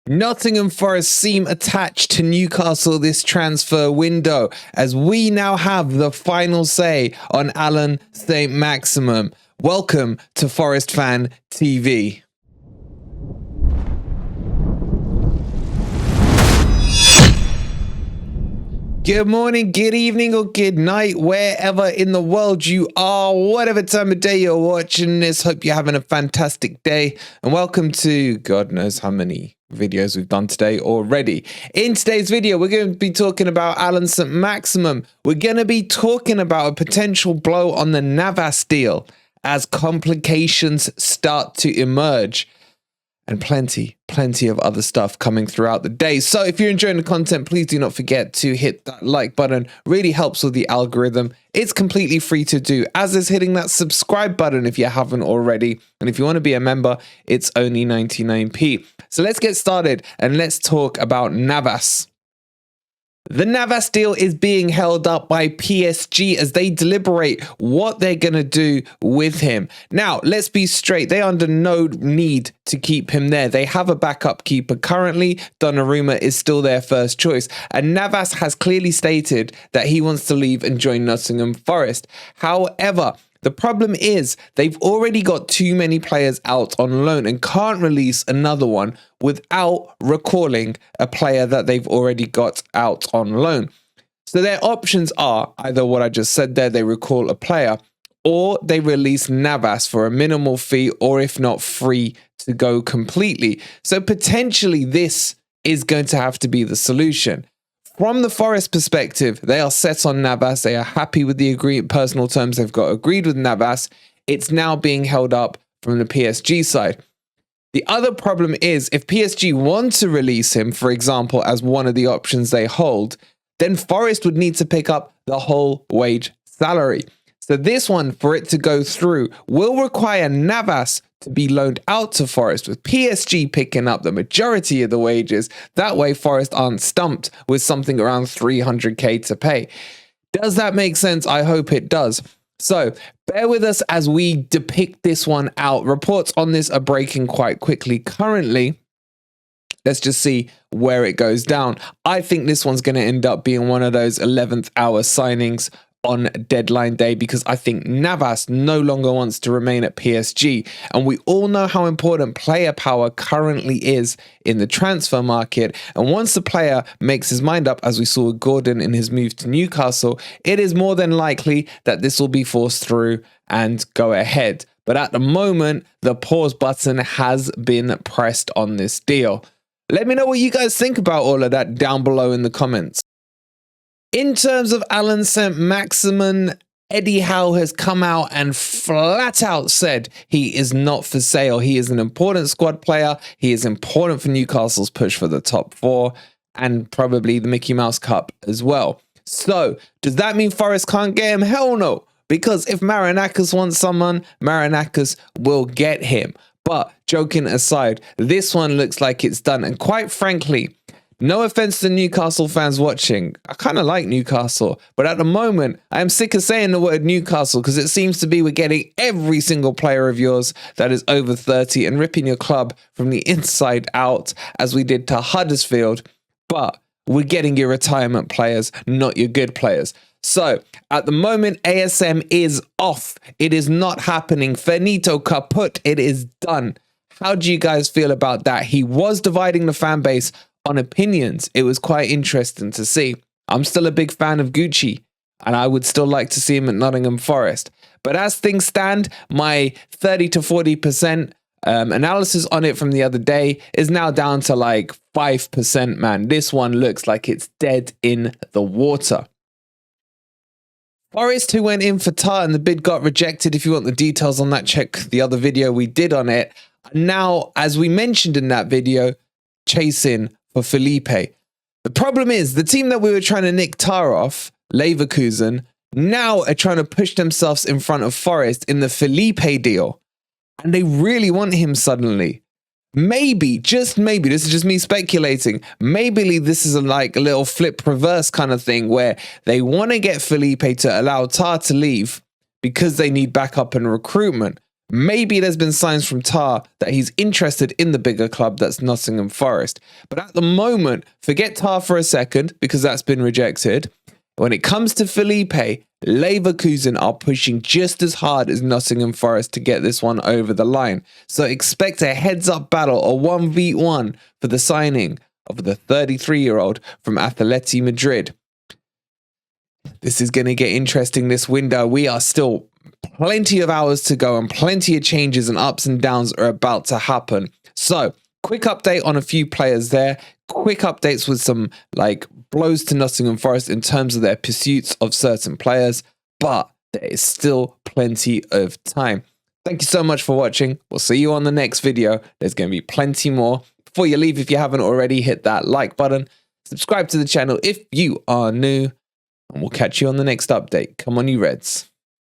Nottingham Forest seem attached to Newcastle this transfer window, as we now have the final say on Alan Saint Maximin. Welcome to Forest Fan TV. Good morning, good evening, or good night, wherever in the world you are, whatever time of day you're watching this. Hope you're having a fantastic day, and welcome to God knows how many videos we've done today already. In today's video, we're going to be talking about Alan Saint Maximin. We're going to be talking about a potential blow on the Navas deal as complications start to emerge. And plenty of other stuff coming throughout the day. So if you're enjoying the content, please do not forget to hit that like button. Really helps with the algorithm. It's completely free to do, as is hitting that subscribe button if you haven't already. And if you want to be a member, it's only 99p. So let's get started and let's talk about Navas. The Navas deal is being held up by PSG as they deliberate what they're going to do with him. Now, let's be straight. They are under no need to keep him there. They have a backup keeper currently. Donnarumma is still their first choice. And Navas has clearly stated that he wants to leave and join Nottingham Forest. However, the problem is they've already got too many players out on loan and can't release another one without recalling a player that they've already got out on loan. So their options are either what I just said there, they recall a player, or they release Navas for a minimal fee, or if not free to go completely. So potentially this is going to have to be the solution. From the Forest perspective, they are set on Navas. They are happy with the personal terms they've got agreed with Navas. It's now being held up from the PSG side. The other problem is if PSG want to release him, for example, as one of the options they hold, then Forest would need to pick up the whole wage salary. So this one, for it to go through, will require Navas to be loaned out to Forest, with PSG picking up the majority of the wages. That way Forest aren't stumped with something around 300k to pay. Does that make sense? I hope it does. So bear with us as we depict this one out. Reports on this are breaking quite quickly currently. Let's just see where it goes down. I think this one's going to end up being one of those 11th hour signings on deadline day, because I think Navas no longer wants to remain at PSG. And we all know how important player power currently is in the transfer market. And once the player makes his mind up, as we saw with Gordon in his move to Newcastle, it is more than likely that this will be forced through and go ahead. But at the moment, the pause button has been pressed on this deal. Let me know what you guys think about all of that down below in the comments. In terms of Alan Saint Maximin, Eddie Howe has come out and flat out said he is not for sale. He is an important squad player. He is important for Newcastle's push for the top four and probably the Mickey Mouse Cup as well. So does that mean Forest can't get him? Hell no. Because if Marinakis wants someone, Marinakis will get him. But joking aside, this one looks like it's done. And quite frankly, no offense to Newcastle fans watching, I kind of like Newcastle, but at the moment, I am sick of saying the word Newcastle because it seems to be we're getting every single player of yours that is over 30 and ripping your club from the inside out, as we did to Huddersfield, but we're getting your retirement players, not your good players. So at the moment, ASM is off. It is not happening. Finito kaput. It is done. How do you guys feel about that? He was dividing the fan base on opinions. It was quite interesting to see. I'm still a big fan of Gucci, and I would still like to see him at Nottingham Forest. But as things stand, my 30 to 40% analysis on it from the other day is now down to like 5%, man. This one looks like it's dead in the water. Forest, who went in for Tar and the bid got rejected. If you want the details on that, check the other video we did on it. Now, as we mentioned in that video, chasing for Felipe. The problem is the team that we were trying to nick Tar off, Leverkusen, now are trying to push themselves in front of Forest in the Felipe deal. And they really want him suddenly. Maybe, just maybe, this is just me speculating, maybe this is like a little flip reverse kind of thing where they want to get Felipe to allow Tar to leave because they need backup and recruitment. Maybe there's been signs from Tar that he's interested in the bigger club that's Nottingham Forest. But at the moment, forget Tar for a second because that's been rejected. When it comes to Felipe, Leverkusen are pushing just as hard as Nottingham Forest to get this one over the line. So expect a heads-up battle, a 1v1 for the signing of the 33-year-old from Atleti Madrid. This is going to get interesting this window. We are still plenty of hours to go and plenty of changes and ups and downs are about to happen. So quick update on a few players there. Quick updates with some blows to Nottingham Forest in terms of their pursuits of certain players. But there is still plenty of time. Thank you so much for watching. We'll see you on the next video. There's going to be plenty more. Before you leave, if you haven't already, hit that like button. Subscribe to the channel if you are new. And we'll catch you on the next update. Come on, you Reds.